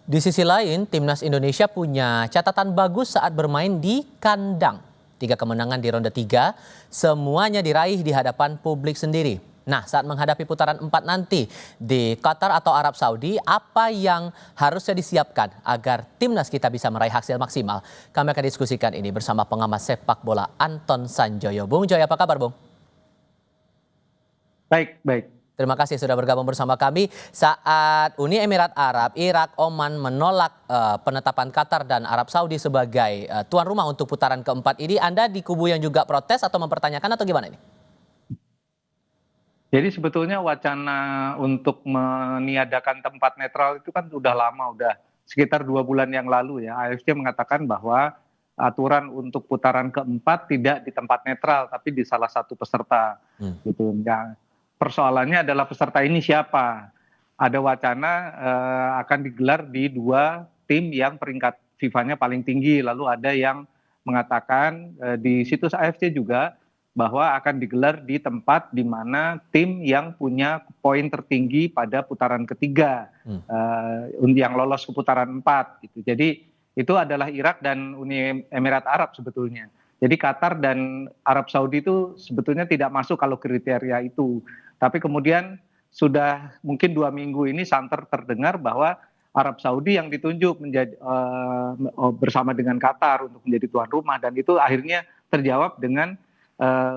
Di sisi lain, timnas Indonesia punya catatan bagus saat bermain di kandang. 3 kemenangan di ronde 3, semuanya diraih di hadapan publik sendiri. Nah, saat menghadapi putaran 4 nanti di Qatar atau Arab Saudi, apa yang harusnya disiapkan agar timnas kita bisa meraih hasil maksimal? Kami akan diskusikan ini bersama pengamat sepak bola Anton Sanjoyo. Bung Joy, apa kabar, Bung? Baik, baik. Terima kasih sudah bergabung bersama kami saat Uni Emirat Arab, Irak, Oman menolak penetapan Qatar dan Arab Saudi sebagai tuan rumah untuk putaran keempat ini. Anda di kubu yang juga protes atau mempertanyakan atau gimana ini? Jadi sebetulnya wacana untuk meniadakan tempat netral itu kan sudah lama, udah sekitar 2 bulan yang lalu ya. AFC mengatakan bahwa aturan untuk putaran keempat tidak di tempat netral, tapi di salah satu peserta. Gitu. Nah, persoalannya adalah peserta ini siapa? Ada wacana akan digelar di 2 tim yang peringkat FIFA-nya paling tinggi. Lalu ada yang mengatakan di situs AFC juga bahwa akan digelar di tempat di mana tim yang punya poin tertinggi pada putaran ketiga, yang lolos ke putaran 4. Gitu. Jadi itu adalah Irak dan Uni Emirat Arab sebetulnya. Jadi Qatar dan Arab Saudi itu sebetulnya tidak masuk kalau kriteria itu. Tapi kemudian sudah mungkin 2 minggu ini santer terdengar bahwa Arab Saudi yang ditunjuk menjadi bersama dengan Qatar untuk menjadi tuan rumah, dan itu akhirnya terjawab dengan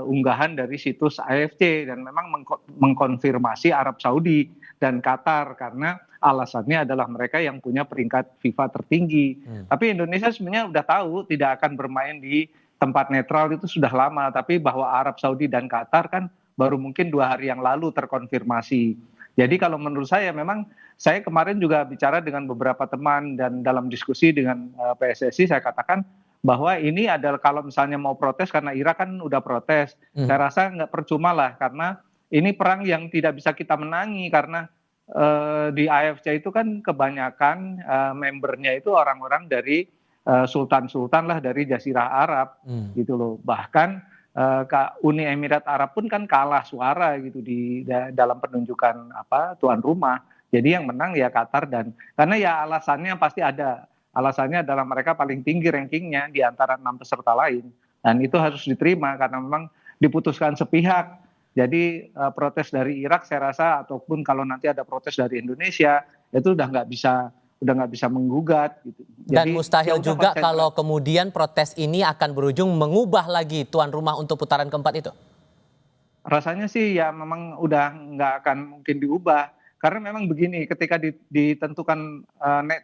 unggahan dari situs AFC, dan memang mengkonfirmasi Arab Saudi dan Qatar karena alasannya adalah mereka yang punya peringkat FIFA tertinggi. Tapi Indonesia sebenarnya sudah tahu tidak akan bermain di tempat netral itu sudah lama, tapi bahwa Arab Saudi dan Qatar kan baru mungkin 2 hari yang lalu terkonfirmasi. Jadi kalau menurut saya memang, saya kemarin juga bicara dengan beberapa teman dan dalam diskusi dengan PSSI saya katakan bahwa ini adalah kalau misalnya mau protes karena Irak kan udah protes, saya rasa nggak percuma lah karena ini perang yang tidak bisa kita menangi karena di AFC itu kan kebanyakan membernya itu orang-orang dari sultan-sultan lah dari Jazirah Arab gitu loh. Bahkan Uni Emirat Arab pun kan kalah suara gitu di dalam penunjukan tuan rumah. Jadi yang menang ya Qatar, dan karena ya alasannya pasti ada. Alasannya adalah mereka paling tinggi rankingnya di antara 6 peserta lain. Dan itu harus diterima karena memang diputuskan sepihak. Jadi protes dari Irak saya rasa, ataupun kalau nanti ada protes dari Indonesia, itu udah nggak bisa menggugat gitu. Dan Jadi, mustahil ya juga kalau kemudian protes ini akan berujung mengubah lagi tuan rumah untuk putaran keempat itu. Rasanya sih ya memang udah nggak akan mungkin diubah. Karena memang begini, ketika ditentukan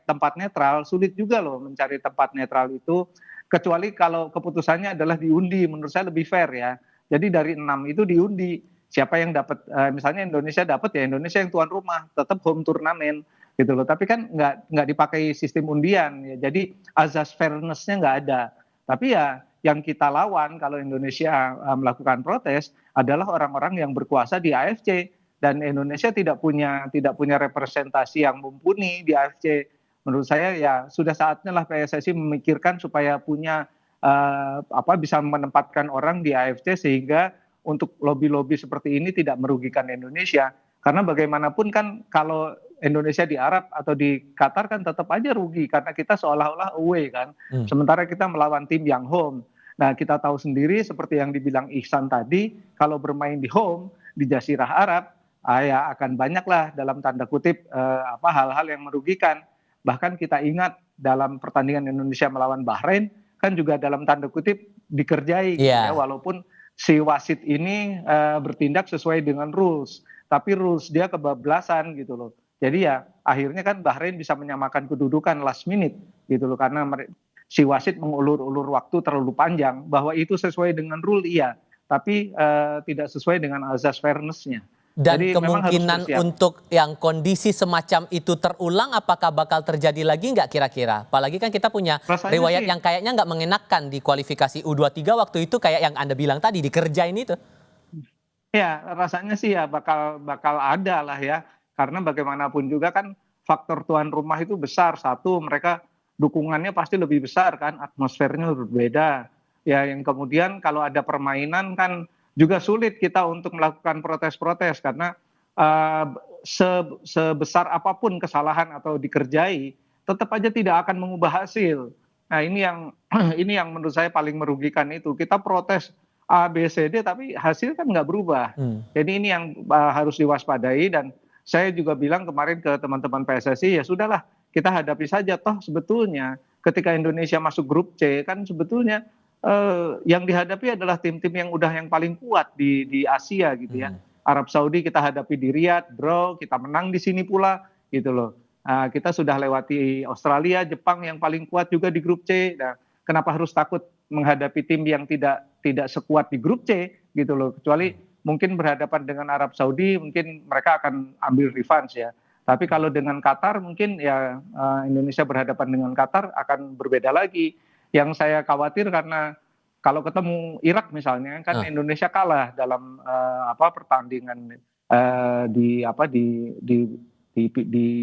tempat netral, sulit juga loh mencari tempat netral itu, kecuali kalau keputusannya adalah diundi, menurut saya lebih fair ya. Jadi dari 6 itu diundi, siapa yang dapat, misalnya Indonesia dapat ya Indonesia yang tuan rumah, tetap home turnamen gitu loh. Tapi kan nggak dipakai sistem undian ya, jadi azas fairness-nya nggak ada. Tapi ya yang kita lawan kalau Indonesia melakukan protes adalah orang-orang yang berkuasa di AFC. Dan Indonesia tidak punya representasi yang mumpuni di AFC. Menurut saya ya sudah saatnya lah PSSI memikirkan supaya punya bisa menempatkan orang di AFC sehingga untuk lobby-lobby seperti ini tidak merugikan Indonesia. Karena bagaimanapun kan kalau Indonesia di Arab atau di Qatar kan tetap aja rugi karena kita seolah-olah away kan. Sementara kita melawan tim yang home. Nah, kita tahu sendiri seperti yang dibilang Ihsan tadi, kalau bermain di home di Jazirah Arab, ya akan banyaklah dalam tanda kutip hal-hal yang merugikan. Bahkan kita ingat dalam pertandingan Indonesia melawan Bahrain kan juga dalam tanda kutip dikerjai gitu ya, walaupun si wasit ini bertindak sesuai dengan rules, tapi rules dia kebablasan gitu loh. Jadi ya akhirnya kan Bahrain bisa menyamakan kedudukan last minute gitu loh, karena si wasit mengulur-ulur waktu terlalu panjang. Bahwa itu sesuai dengan rule iya, tapi tidak sesuai dengan azas fairness-nya. Dan Jadi kemungkinan untuk yang kondisi semacam itu terulang, apakah bakal terjadi lagi nggak kira-kira? Apalagi kan kita punya riwayat yang kayaknya nggak mengenakan di kualifikasi U23 waktu itu, kayak yang Anda bilang tadi, dikerjain itu. Ya, rasanya sih ya bakal ada lah ya. Karena bagaimanapun juga kan faktor tuan rumah itu besar. Satu, mereka dukungannya pasti lebih besar kan, atmosfernya berbeda. Ya, yang kemudian kalau ada permainan kan juga sulit kita untuk melakukan protes-protes karena sebesar apapun kesalahan atau dikerjai, tetap aja tidak akan mengubah hasil. Nah ini yang ini yang menurut saya paling merugikan itu. Kita protes A, B, C, D tapi hasil kan nggak berubah. Hmm. Jadi ini yang harus diwaspadai dan saya juga bilang kemarin ke teman-teman PSSI ya sudahlah kita hadapi saja toh sebetulnya ketika Indonesia masuk grup C kan sebetulnya yang dihadapi adalah tim-tim yang paling kuat di Asia gitu ya. Hmm. Arab Saudi kita hadapi di Riyadh, draw, kita menang di sini pula gitu loh. Kita sudah lewati Australia, Jepang yang paling kuat juga di grup C. Nah, kenapa harus takut menghadapi tim yang tidak sekuat di grup C gitu loh. Kecuali mungkin berhadapan dengan Arab Saudi, mungkin mereka akan ambil revenge ya. Tapi kalau dengan Qatar mungkin ya Indonesia berhadapan dengan Qatar akan berbeda lagi. Yang saya khawatir karena kalau ketemu Irak misalnya kan Indonesia kalah dalam pertandingan di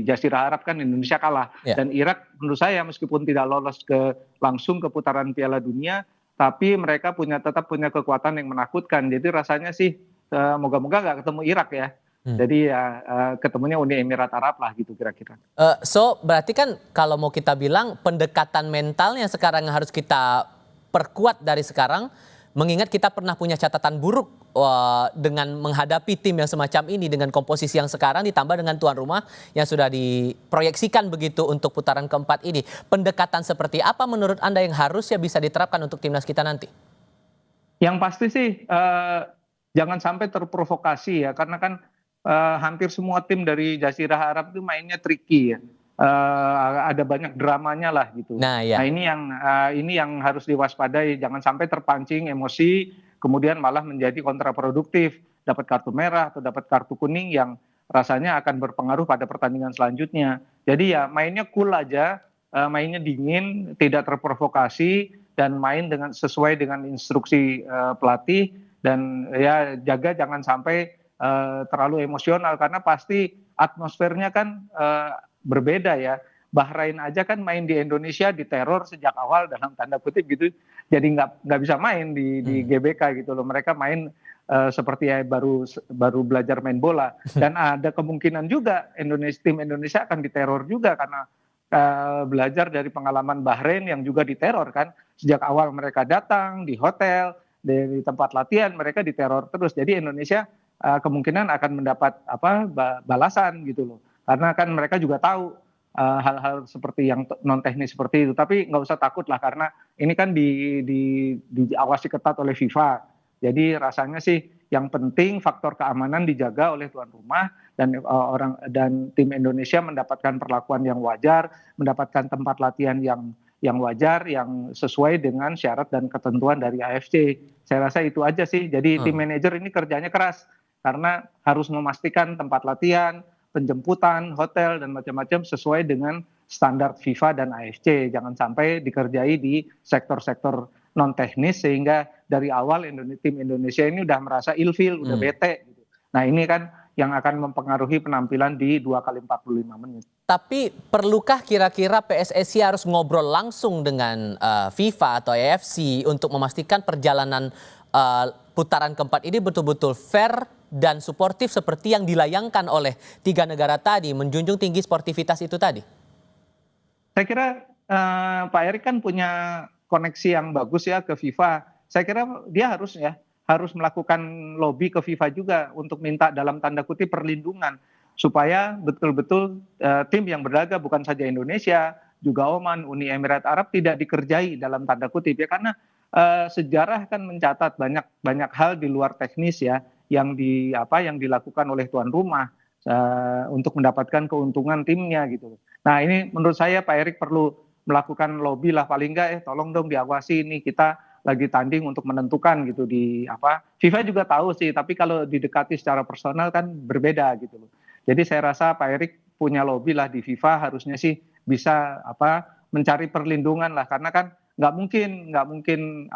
Jazirah Arab kan Indonesia kalah dan Irak menurut saya meskipun tidak lolos langsung ke putaran Piala Dunia tapi mereka tetap punya kekuatan yang menakutkan. Jadi rasanya sih moga-moga nggak ketemu Irak ya. Jadi ya ketemunya Uni Emirat Arab lah gitu kira-kira. So berarti kan kalau mau kita bilang pendekatan mentalnya sekarang yang harus kita perkuat dari sekarang, mengingat kita pernah punya catatan buruk dengan menghadapi tim yang semacam ini dengan komposisi yang sekarang ditambah dengan tuan rumah yang sudah diproyeksikan begitu untuk putaran keempat ini. Pendekatan seperti apa menurut Anda yang harusnya bisa diterapkan untuk timnas kita nanti? Yang pasti sih jangan sampai terprovokasi ya karena kan hampir semua tim dari Jazirah Arab itu mainnya tricky ya. Ada banyak dramanya lah gitu. Nah ini yang harus diwaspadai, jangan sampai terpancing emosi, kemudian malah menjadi kontraproduktif, dapat kartu merah atau dapat kartu kuning yang rasanya akan berpengaruh pada pertandingan selanjutnya. Jadi ya mainnya cool aja, mainnya dingin, tidak terprovokasi dan main sesuai dengan instruksi pelatih dan ya jaga jangan sampai terlalu emosional karena pasti atmosfernya kan berbeda ya. Bahrain aja kan main di Indonesia diteror sejak awal dalam tanda kutip gitu, jadi nggak bisa main di GBK gitu loh. Mereka main seperti ya baru belajar main bola dan ada kemungkinan juga tim Indonesia akan diteror juga karena belajar dari pengalaman Bahrain yang juga diteror kan sejak awal mereka datang di hotel dari tempat latihan mereka diteror terus. Jadi Indonesia kemungkinan akan mendapat balasan gitu loh karena kan mereka juga tahu hal-hal seperti yang non teknis seperti itu tapi nggak usah takut lah karena ini kan diawasi ketat oleh FIFA jadi rasanya sih yang penting faktor keamanan dijaga oleh tuan rumah dan tim Indonesia mendapatkan perlakuan yang wajar mendapatkan tempat latihan yang wajar yang sesuai dengan syarat dan ketentuan dari AFC. Saya rasa itu aja sih jadi tim manajer ini kerjanya keras karena harus memastikan tempat latihan, penjemputan, hotel, dan macam-macam sesuai dengan standar FIFA dan AFC. Jangan sampai dikerjai di sektor-sektor non-teknis sehingga dari awal tim Indonesia ini udah merasa ilfil, udah bete. Nah ini kan yang akan mempengaruhi penampilan di 2x45 menit. Tapi perlukah kira-kira PSSI harus ngobrol langsung dengan FIFA atau AFC untuk memastikan perjalanan putaran keempat ini betul-betul fair dan suportif seperti yang dilayangkan oleh tiga negara tadi, menjunjung tinggi sportivitas itu tadi? Saya kira Pak Erick kan punya koneksi yang bagus ya ke FIFA. Saya kira dia harus melakukan lobby ke FIFA juga untuk minta dalam tanda kutip perlindungan supaya betul-betul tim yang berlaga bukan saja Indonesia, juga Oman, Uni Emirat Arab tidak dikerjai dalam tanda kutip ya karena sejarah kan mencatat banyak hal di luar teknis ya yang dilakukan oleh tuan rumah untuk mendapatkan keuntungan timnya gitu. Nah ini menurut saya Pak Erick perlu melakukan lobby lah paling enggak tolong dong diawasi ini kita lagi tanding untuk menentukan gitu FIFA juga tahu sih tapi kalau didekati secara personal kan berbeda gitu loh. Jadi saya rasa Pak Erick punya lobby lah di FIFA harusnya sih bisa mencari perlindungan lah karena kan nggak mungkin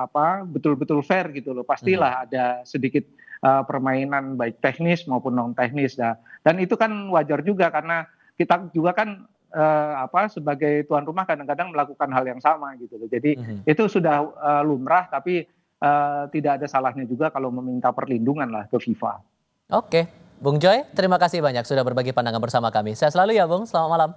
betul-betul fair gitu loh pastilah ada sedikit permainan baik teknis maupun non teknis dan itu kan wajar juga karena kita juga kan sebagai tuan rumah kadang-kadang melakukan hal yang sama gitu loh jadi itu sudah lumrah tapi tidak ada salahnya juga kalau meminta perlindungan lah ke FIFA. Oke, Bung Joy terima kasih banyak sudah berbagi pandangan bersama kami. Sehat selalu ya Bung, selamat malam.